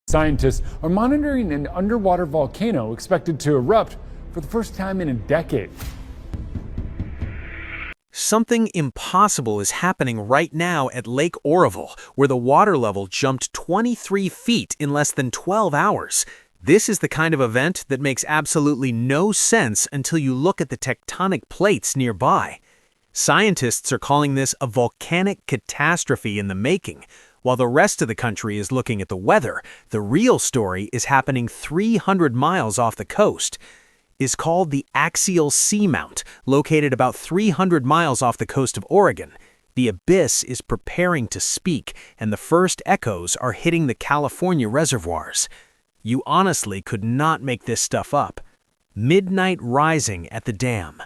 Scientists are monitoring an underwater volcano expected to erupt for the first time in a decade. Something impossible is happening right now at Lake Oroville, where the water level jumped 23 feet in less than 12 hours. This is the kind of event that makes absolutely no sense until you look at the tectonic plates nearby. Scientists are calling this a volcanic catastrophe in the making. While the rest of the country is looking at the weather, the real story is happening 300 miles off the coast. Is called the Axial Seamount, located about 300 miles off the coast of Oregon. The abyss is preparing to speak, and the first echoes are hitting the California reservoirs. You honestly could not make this stuff up. Midnight rising at the dam.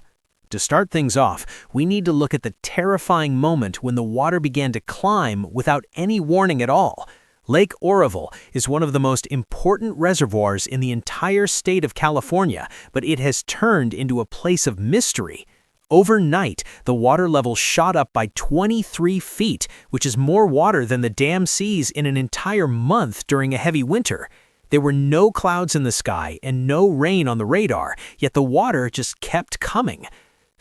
To start things off, we need to look at the terrifying moment when the water began to climb without any warning at all. Lake Oroville is one of the most important reservoirs in the entire state of California, but it has turned into a place of mystery. Overnight, the water level shot up by 23 feet, which is more water than the dam sees in an entire month during a heavy winter. There were no clouds in the sky and no rain on the radar, yet the water just kept coming.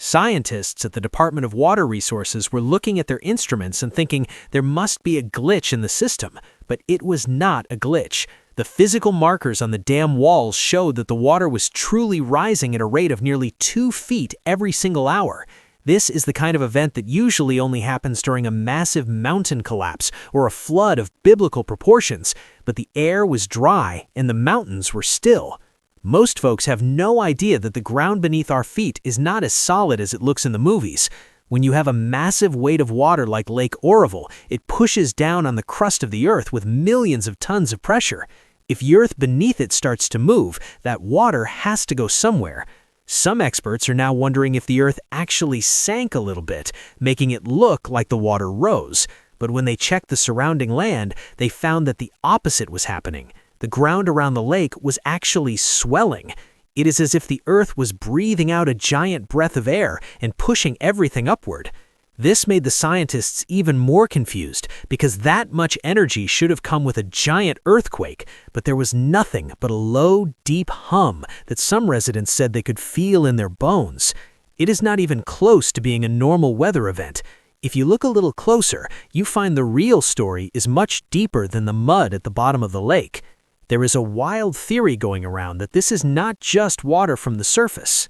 Scientists at the Department of Water Resources were looking at their instruments and thinking there must be a glitch in the system, but it was not a glitch. The physical markers on the dam walls showed that the water was truly rising at a rate of nearly 2 feet every single hour. This is the kind of event that usually only happens during a massive mountain collapse or a flood of biblical proportions, but the air was dry and the mountains were still. Most folks have no idea that the ground beneath our feet is not as solid as it looks in the movies. When you have a massive weight of water like Lake Oroville, it pushes down on the crust of the earth with millions of tons of pressure. If the earth beneath it starts to move, that water has to go somewhere. Some experts are now wondering if the earth actually sank a little bit, making it look like the water rose. But when they checked the surrounding land, they found that the opposite was happening. The ground around the lake was actually swelling. It is as if the earth was breathing out a giant breath of air and pushing everything upward. This made the scientists even more confused because that much energy should have come with a giant earthquake, but there was nothing but a low, deep hum that some residents said they could feel in their bones. It is not even close to being a normal weather event. If you look a little closer, you find the real story is much deeper than the mud at the bottom of the lake. There is a wild theory going around that this is not just water from the surface.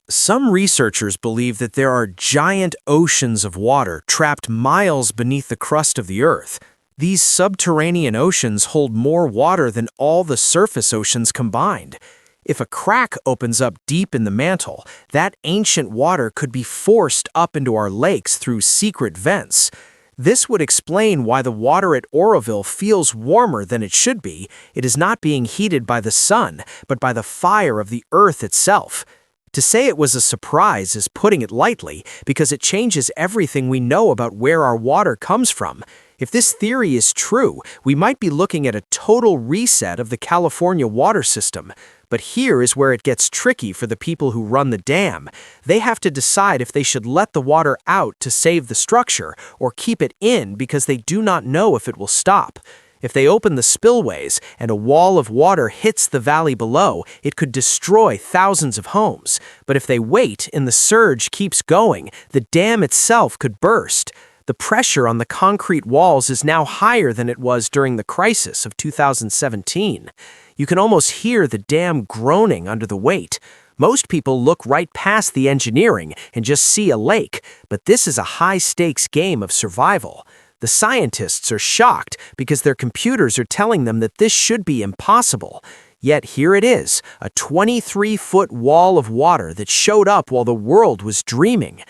Some researchers believe that there are giant oceans of water trapped miles beneath the crust of the earth. These subterranean oceans hold more water than all the surface oceans combined. If a crack opens up deep in the mantle, that ancient water could be forced up into our lakes through secret vents. This would explain why the water at Oroville feels warmer than it should be. It is not being heated by the sun, but by the fire of the earth itself. To say it was a surprise is putting it lightly, because it changes everything we know about where our water comes from. If this theory is true, we might be looking at a total reset of the California water system. But here is where it gets tricky for the people who run the dam. They have to decide if they should let the water out to save the structure or keep it in because they do not know if it will stop. If they open the spillways and a wall of water hits the valley below, it could destroy thousands of homes. But if they wait and the surge keeps going, the dam itself could burst. The pressure on the concrete walls is now higher than it was during the crisis of 2017. You can almost hear the dam groaning under the weight. Most people look right past the engineering and just see a lake, but this is a high-stakes game of survival. The scientists are shocked because their computers are telling them that this should be impossible. Yet here it is, a 23-foot wall of water that showed up while the world was dreaming.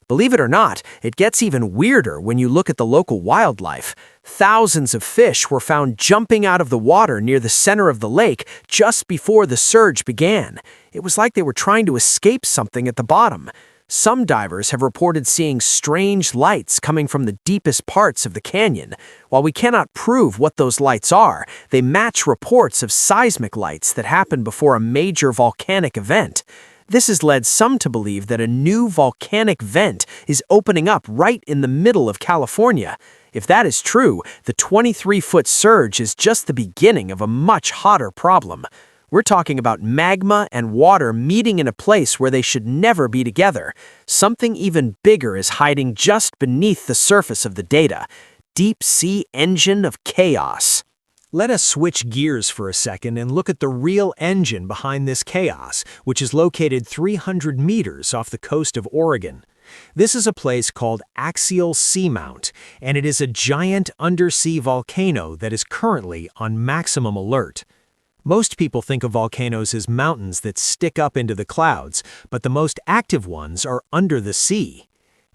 Believe it or not, it gets even weirder when you look at the local wildlife. Thousands of fish were found jumping out of the water near the center of the lake just before the surge began. It was like they were trying to escape something at the bottom. Some divers have reported seeing strange lights coming from the deepest parts of the canyon. While we cannot prove what those lights are, they match reports of seismic lights that happened before a major volcanic event. This has led some to believe that a new volcanic vent is opening up right in the middle of California. If that is true, the 23-foot surge is just the beginning of a much hotter problem. We're talking about magma and water meeting in a place where they should never be together. Something even bigger is hiding just beneath the surface of the data. Deep sea engine of chaos. Let us switch gears for a second and look at the real engine behind this chaos, which is located 300 meters off the coast of Oregon. This is a place called Axial Seamount, and it is a giant undersea volcano that is currently on maximum alert. Most people think of volcanoes as mountains that stick up into the clouds, but the most active ones are under the sea.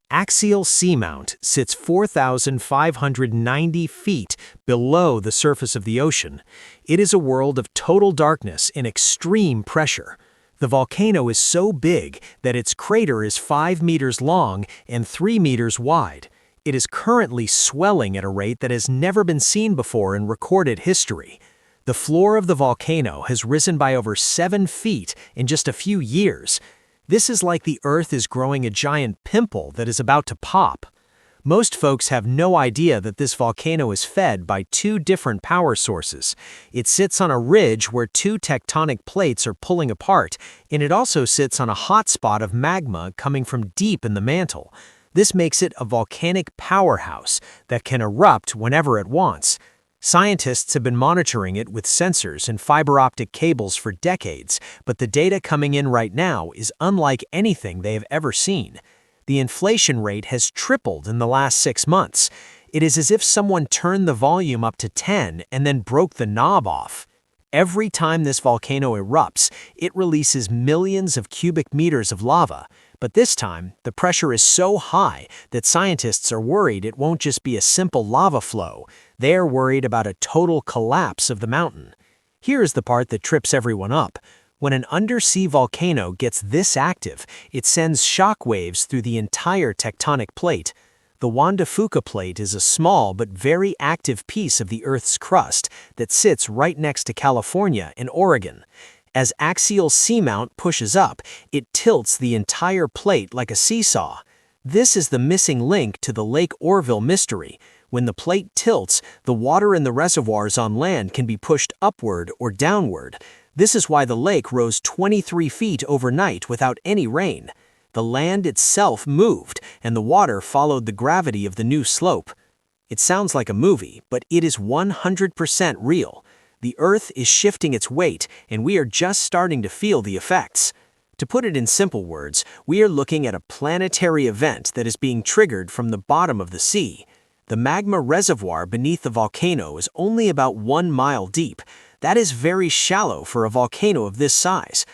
Axial Seamount sits 4,590 feet below the surface of the ocean. It is a world of total darkness and extreme pressure. The volcano is so big that its crater is 5 meters long and 3 meters wide. It is currently swelling at a rate that has never been seen before in recorded history. The floor of the volcano has risen by over 7 feet in just a few years. This is like the Earth is growing a giant pimple that is about to pop. Most folks have no idea that this volcano is fed by 2 different power sources. It sits on a ridge where 2 tectonic plates are pulling apart, and it also sits on a hot spot of magma coming from deep in the mantle. This makes it a volcanic powerhouse that can erupt whenever it wants. Scientists have been monitoring it with sensors and fiber optic cables for decades, but the data coming in right now is unlike anything they have ever seen. The inflation rate has tripled in the last 6 months. It is as if someone turned the volume up to 10 and then broke the knob off. Every time this volcano erupts, it releases millions of cubic meters of lava. But this time, the pressure is so high that scientists are worried it won't just be a simple lava flow. They are worried about a total collapse of the mountain. Here is the part that trips everyone up. When an undersea volcano gets this active, it sends shock waves through the entire tectonic plate. The Juan de Fuca plate is a small but very active piece of the Earth's crust that sits right next to California and Oregon. As axial seamount pushes up, it tilts the entire plate like a seesaw. This is the missing link to the Lake Oroville mystery. When the plate tilts, the water in the reservoirs on land can be pushed upward or downward. This is why the lake rose 23 feet overnight without any rain. The land itself moved, and the water followed the gravity of the new slope. It sounds like a movie, but it is 100% real. The Earth is shifting its weight, and we are just starting to feel the effects. To put it in simple words, we are looking at a planetary event that is being triggered from the bottom of the sea. The magma reservoir beneath the volcano is only about 1 mile deep. That is very shallow for a volcano of this size.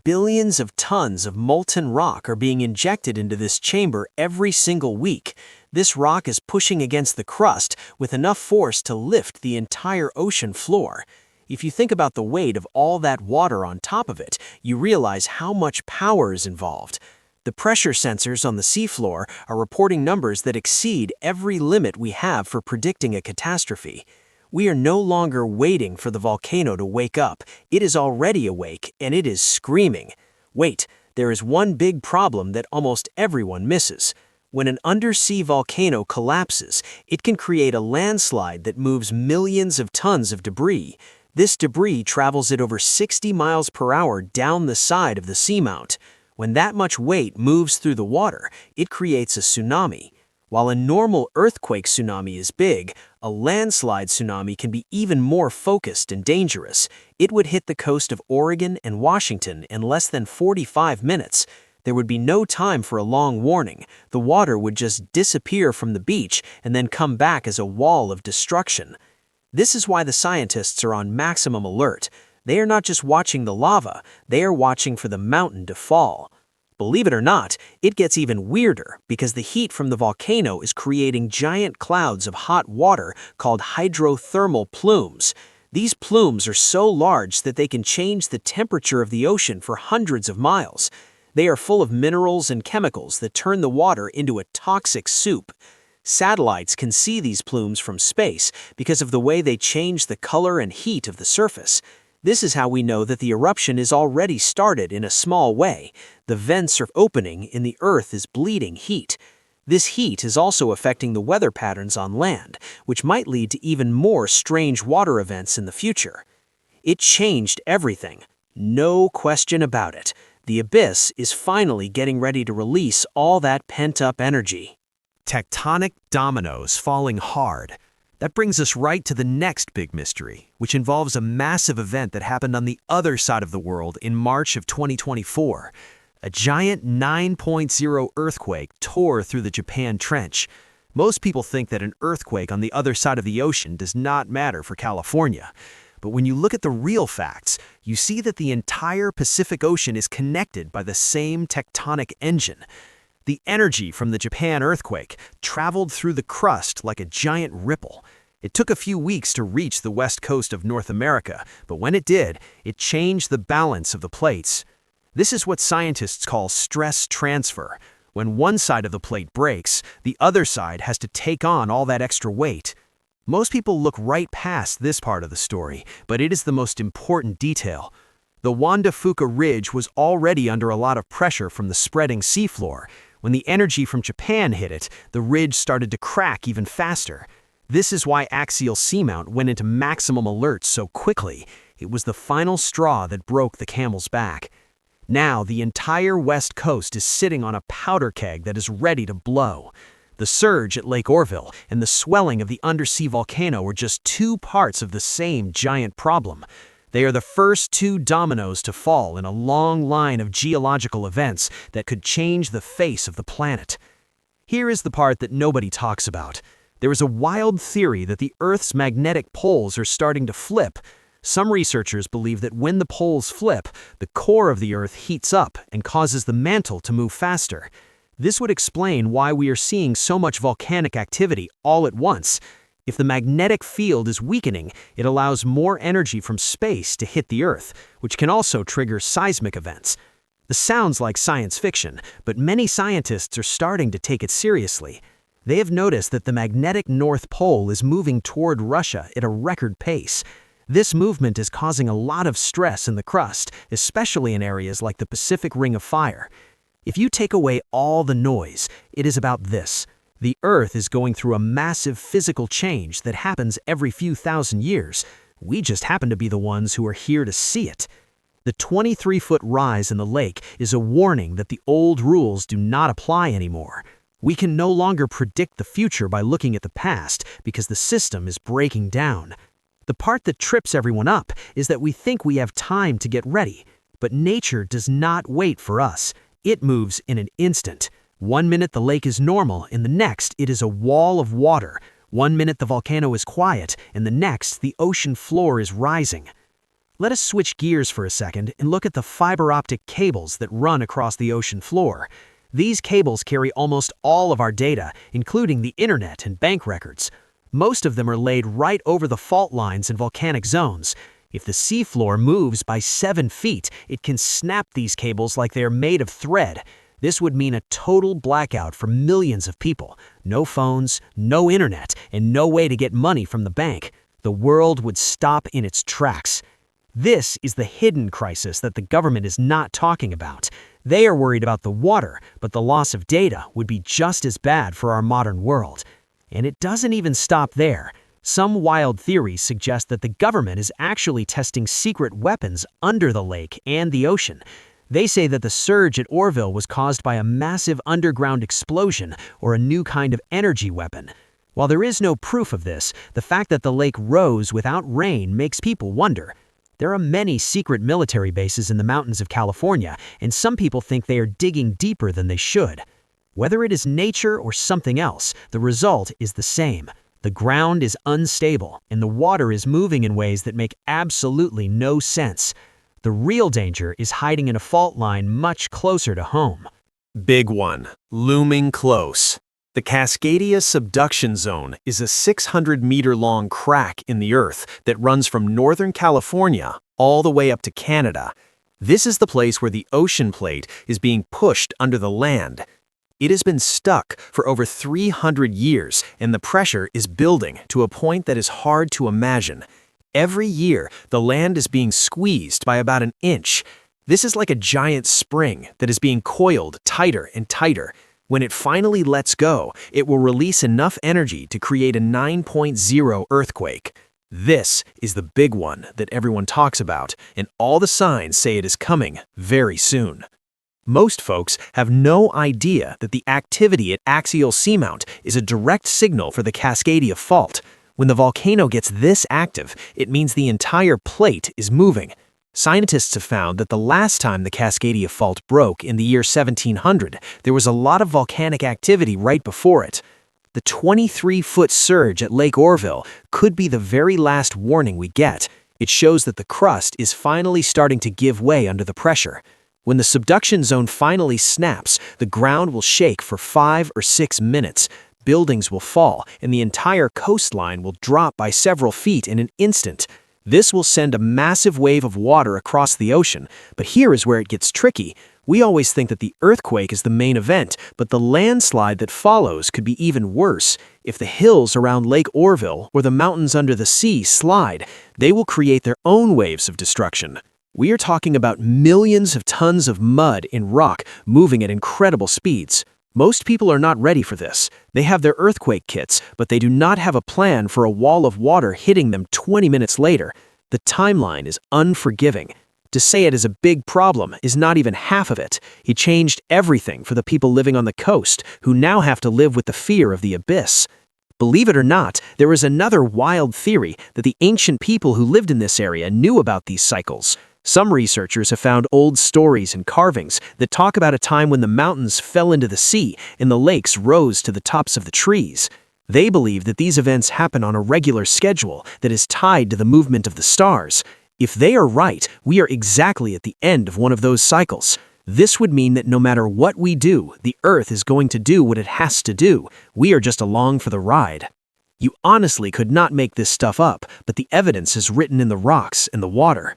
Billions of tons of molten rock are being injected into this chamber every single week. This rock is pushing against the crust with enough force to lift the entire ocean floor. If you think about the weight of all that water on top of it, you realize how much power is involved. The pressure sensors on the seafloor are reporting numbers that exceed every limit we have for predicting a catastrophe. We are no longer waiting for the volcano to wake up. It is already awake, and it is screaming. Wait, there is one big problem that almost everyone misses. When an undersea volcano collapses, it can create a landslide that moves millions of tons of debris. This debris travels at over 60 miles per hour down the side of the seamount. When that much weight moves through the water, it creates a tsunami. While a normal earthquake tsunami is big, a landslide tsunami can be even more focused and dangerous. It would hit the coast of Oregon and Washington in less than 45 minutes. There would be no time for a long warning. The water would just disappear from the beach and then come back as a wall of destruction. This is why the scientists are on maximum alert. They are not just watching the lava, they are watching for the mountain to fall. Believe it or not, it gets even weirder because the heat from the volcano is creating giant clouds of hot water called hydrothermal plumes. These plumes are so large that they can change the temperature of the ocean for hundreds of miles. They are full of minerals and chemicals that turn the water into a toxic soup. Satellites can see these plumes from space because of the way they change the color and heat of the surface. This is how we know that the eruption is already started in a small way. The vents are opening and the Earth is bleeding heat. This heat is also affecting the weather patterns on land, which might lead to even more strange water events in the future. It changed everything. No question about it. The abyss is finally getting ready to release all that pent-up energy. Tectonic dominoes falling hard. That brings us right to the next big mystery, which involves a massive event that happened on the other side of the world in March of 2024. A giant 9.0 earthquake tore through the Japan Trench. Most people think that an earthquake on the other side of the ocean does not matter for California. But when you look at the real facts, you see that the entire Pacific Ocean is connected by the same tectonic engine. The energy from the Japan earthquake traveled through the crust like a giant ripple. It took a few weeks to reach the west coast of North America, but when it did, it changed the balance of the plates. This is what scientists call stress transfer. When one side of the plate breaks, the other side has to take on all that extra weight. Most people look right past this part of the story, but it is the most important detail. The Juan de Fuca Ridge was already under a lot of pressure from the spreading seafloor. When the energy from Japan hit it, the ridge started to crack even faster. This is why axial seamount went into maximum alert so quickly. It was the final straw that broke the camel's back. Now, the entire west coast is sitting on a powder keg that is ready to blow. The surge at Lake Orville and the swelling of the undersea volcano are just two parts of the same giant problem. They are the first two dominoes to fall in a long line of geological events that could change the face of the planet. Here is the part that nobody talks about. There is a wild theory that the Earth's magnetic poles are starting to flip. Some researchers believe that when the poles flip, the core of the Earth heats up and causes the mantle to move faster. This would explain why we are seeing so much volcanic activity all at once. If the magnetic field is weakening, it allows more energy from space to hit the Earth, which can also trigger seismic events. This sounds like science fiction, but many scientists are starting to take it seriously. They have noticed that the magnetic North Pole is moving toward Russia at a record pace. This movement is causing a lot of stress in the crust, especially in areas like the Pacific Ring of Fire. If you take away all the noise, it is about this. The Earth is going through a massive physical change that happens every few thousand years. We just happen to be the ones who are here to see it. The 23-foot rise in the lake is a warning that the old rules do not apply anymore. We can no longer predict the future by looking at the past because the system is breaking down. The part that trips everyone up is that we think we have time to get ready. But nature does not wait for us. It moves in an instant. 1 minute the lake is normal, and the next it is a wall of water. 1 minute the volcano is quiet, and the next the ocean floor is rising. Let us switch gears for a second and look at the fiber optic cables that run across the ocean floor. These cables carry almost all of our data, including the internet and bank records. Most of them are laid right over the fault lines and volcanic zones. If the seafloor moves by 7 feet, it can snap these cables like they are made of thread. This would mean a total blackout for millions of people. No phones, no internet, and no way to get money from the bank. The world would stop in its tracks. This is the hidden crisis that the government is not talking about. They are worried about the water, but the loss of data would be just as bad for our modern world. And it doesn't even stop there. Some wild theories suggest that the government is actually testing secret weapons under the lake and the ocean. They say that the surge at Orville was caused by a massive underground explosion or a new kind of energy weapon. While there is no proof of this, the fact that the lake rose without rain makes people wonder. There are many secret military bases in the mountains of California, and some people think they are digging deeper than they should. Whether it is nature or something else, the result is the same. The ground is unstable, and the water is moving in ways that make absolutely no sense. The real danger is hiding in a fault line much closer to home. Big one, looming close. The Cascadia Subduction Zone is a 600-meter-long crack in the Earth that runs from Northern California all the way up to Canada. This is the place where the ocean plate is being pushed under the land. It has been stuck for over 300 years, and the pressure is building to a point that is hard to imagine. Every year, the land is being squeezed by about an inch. This is like a giant spring that is being coiled tighter and tighter. When it finally lets go, it will release enough energy to create a 9.0 earthquake. This is the big one that everyone talks about, and all the signs say it is coming very soon. Most folks have no idea that the activity at Axial Seamount is a direct signal for the Cascadia Fault. When the volcano gets this active, it means the entire plate is moving. Scientists have found that the last time the Cascadia Fault broke in the year 1700, there was a lot of volcanic activity right before it. The 23-foot surge at Lake Oroville could be the very last warning we get. It shows that the crust is finally starting to give way under the pressure. When the subduction zone finally snaps, the ground will shake for 5 or 6 minutes. Buildings will fall, and the entire coastline will drop by several feet in an instant. This will send a massive wave of water across the ocean, but here is where it gets tricky. We always think that the earthquake is the main event, but the landslide that follows could be even worse. If the hills around Lake Oroville or the mountains under the sea slide, they will create their own waves of destruction. We are talking about millions of tons of mud and rock moving at incredible speeds. Most people are not ready for this. They have their earthquake kits, but they do not have a plan for a wall of water hitting them 20 minutes later. The timeline is unforgiving. To say it is a big problem is not even half of it. It changed everything for the people living on the coast, who now have to live with the fear of the abyss. Believe it or not, there is another wild theory that the ancient people who lived in this area knew about these cycles. Some researchers have found old stories and carvings that talk about a time when the mountains fell into the sea and the lakes rose to the tops of the trees. They believe that these events happen on a regular schedule that is tied to the movement of the stars. If they are right, we are exactly at the end of one of those cycles. This would mean that no matter what we do, the Earth is going to do what it has to do. We are just along for the ride. You honestly could not make this stuff up, but the evidence is written in the rocks and the water.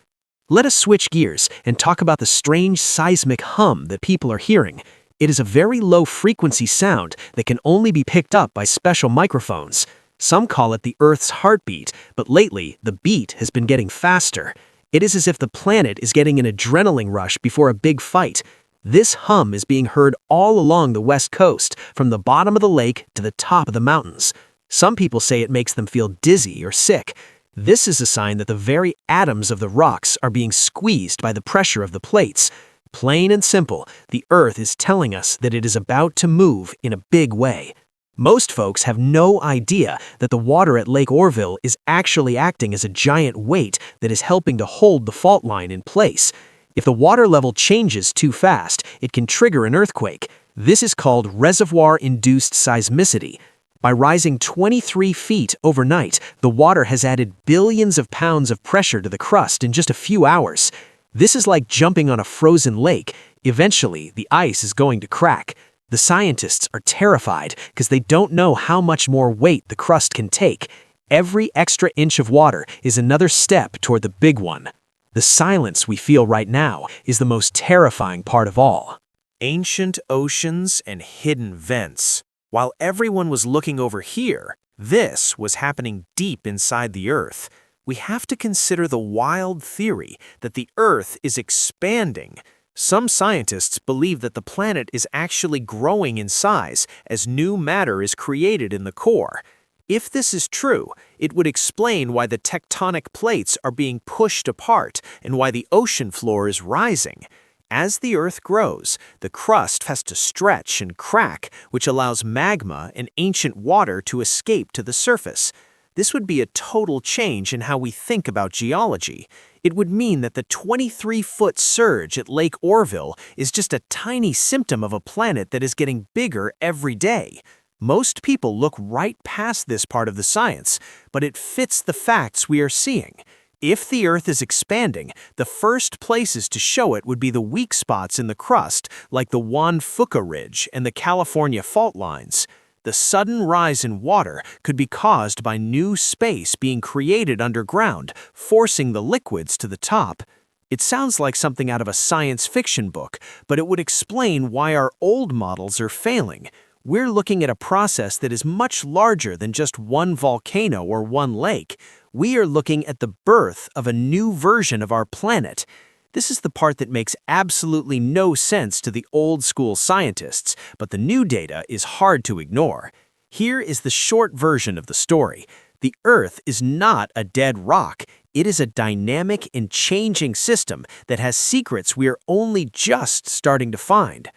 Let us switch gears and talk about the strange seismic hum that people are hearing. It is a very low-frequency sound that can only be picked up by special microphones. Some call it the Earth's heartbeat, but lately, the beat has been getting faster. It is as if the planet is getting an adrenaline rush before a big fight. This hum is being heard all along the west coast, from the bottom of the lake to the top of the mountains. Some people say it makes them feel dizzy or sick. This is a sign that the very atoms of the rocks are being squeezed by the pressure of the plates. Plain and simple, the Earth is telling us that it is about to move in a big way. Most folks have no idea that the water at Lake Oroville is actually acting as a giant weight that is helping to hold the fault line in place. If the water level changes too fast, it can trigger an earthquake. This is called reservoir-induced seismicity. By rising 23 feet overnight, the water has added billions of pounds of pressure to the crust in just a few hours. This is like jumping on a frozen lake. Eventually, the ice is going to crack. The scientists are terrified because they don't know how much more weight the crust can take. Every extra inch of water is another step toward the big one. The silence we feel right now is the most terrifying part of all. Ancient oceans and hidden vents. While everyone was looking over here, this was happening deep inside the Earth. We have to consider the wild theory that the Earth is expanding. Some scientists believe that the planet is actually growing in size as new matter is created in the core. If this is true, it would explain why the tectonic plates are being pushed apart and why the ocean floor is rising. As the Earth grows, the crust has to stretch and crack, which allows magma and ancient water to escape to the surface. This would be a total change in how we think about geology. It would mean that the 23-foot surge at Lake Oroville is just a tiny symptom of a planet that is getting bigger every day. Most people look right past this part of the science, but it fits the facts we are seeing. If the Earth is expanding, the first places to show it would be the weak spots in the crust, like the Juan Fuca Ridge and the California fault lines. The sudden rise in water could be caused by new space being created underground, forcing the liquids to the top. It sounds like something out of a science fiction book, but it would explain why our old models are failing. We're looking at a process that is much larger than just one volcano or one lake. We are looking at the birth of a new version of our planet. This is the part that makes absolutely no sense to the old-school scientists, but the new data is hard to ignore. Here is the short version of the story. The Earth is not a dead rock. It is a dynamic and changing system that has secrets we are only just starting to find.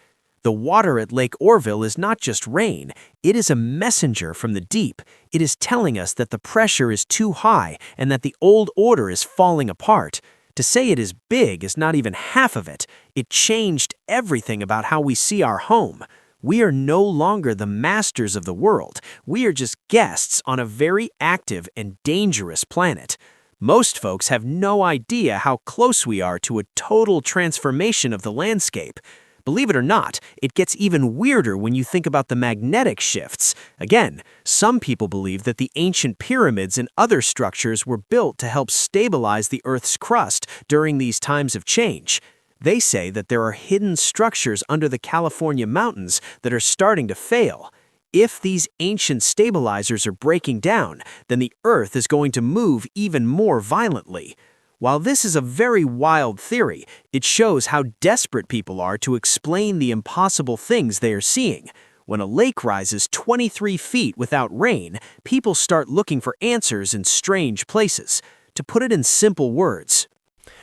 The water at Lake Orville is not just rain. It is a messenger from the deep. It is telling us that the pressure is too high and that the old order is falling apart. To say it is big is not even half of it. It changed everything about how we see our home. We are no longer the masters of the world. We are just guests on a very active and dangerous planet. Most folks have no idea how close we are to a total transformation of the landscape. Believe it or not, it gets even weirder when you think about the magnetic shifts. Again, some people believe that the ancient pyramids and other structures were built to help stabilize the Earth's crust during these times of change. They say that there are hidden structures under the California mountains that are starting to fail. If these ancient stabilizers are breaking down, then the Earth is going to move even more violently. While this is a very wild theory, it shows how desperate people are to explain the impossible things they are seeing. When a lake rises 23 feet without rain, people start looking for answers in strange places. To put it in simple words,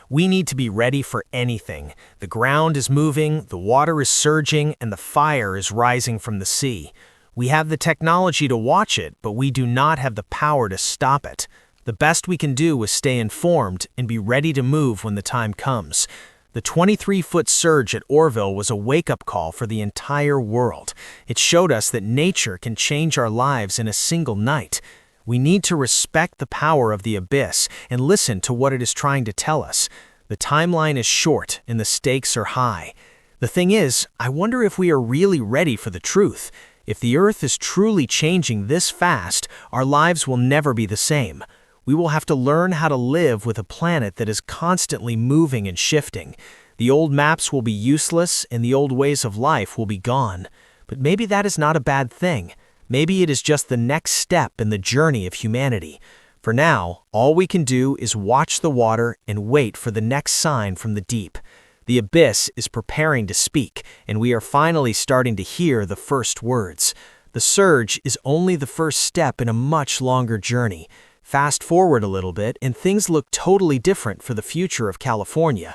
we need to be ready for anything. The ground is moving, the water is surging, and the fire is rising from the sea. We have the technology to watch it, but we do not have the power to stop it. The best we can do is stay informed and be ready to move when the time comes. The 23-foot surge at Orville was a wake-up call for the entire world. It showed us that nature can change our lives in a single night. We need to respect the power of the abyss and listen to what it is trying to tell us. The timeline is short and the stakes are high. The thing is, I wonder if we are really ready for the truth. If the Earth is truly changing this fast, our lives will never be the same. We will have to learn how to live with a planet that is constantly moving and shifting. The old maps will be useless and the old ways of life will be gone. But maybe that is not a bad thing. Maybe it is just the next step in the journey of humanity. For now, all we can do is watch the water and wait for the next sign from the deep. The abyss is preparing to speak, and we are finally starting to hear the first words. The surge is only the first step in a much longer journey. Fast forward a little bit, and things look totally different for the future of California.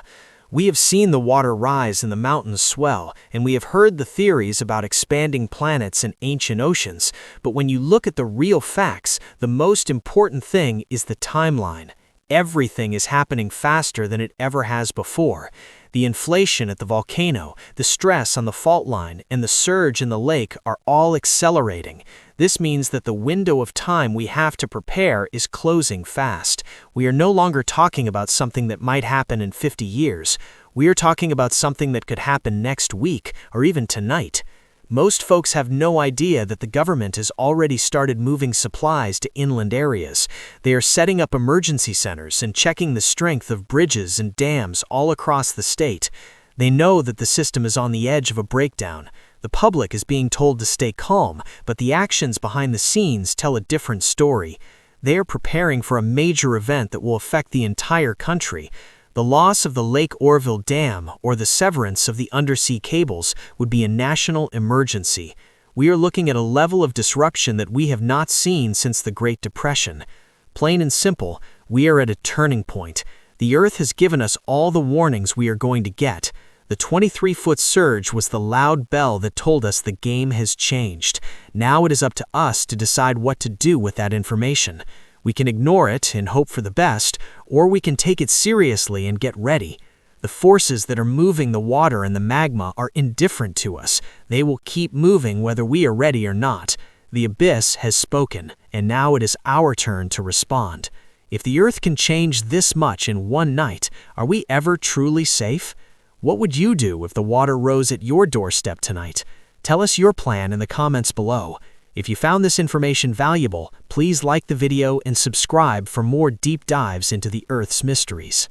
We have seen the water rise and the mountains swell, and we have heard the theories about expanding planets and ancient oceans. But when you look at the real facts, the most important thing is the timeline. Everything is happening faster than it ever has before. The inflation at the volcano, the stress on the fault line, and the surge in the lake are all accelerating. This means that the window of time we have to prepare is closing fast. We are no longer talking about something that might happen in 50 years. We are talking about something that could happen next week or even tonight. Most folks have no idea that the government has already started moving supplies to inland areas. They are setting up emergency centers and checking the strength of bridges and dams all across the state. They know that the system is on the edge of a breakdown. The public is being told to stay calm, but the actions behind the scenes tell a different story. They are preparing for a major event that will affect the entire country. The loss of the Lake Orville Dam or the severance of the undersea cables would be a national emergency. We are looking at a level of disruption that we have not seen since the Great Depression. Plain and simple, we are at a turning point. The Earth has given us all the warnings we are going to get. The 23-foot surge was the loud bell that told us the game has changed. Now it is up to us to decide what to do with that information. We can ignore it and hope for the best, or we can take it seriously and get ready. The forces that are moving the water and the magma are indifferent to us. They will keep moving whether we are ready or not. The abyss has spoken, and now it is our turn to respond. If the Earth can change this much in one night, are we ever truly safe? What would you do if the water rose at your doorstep tonight? Tell us your plan in the comments below. If you found this information valuable, please like the video and subscribe for more deep dives into the Earth's mysteries.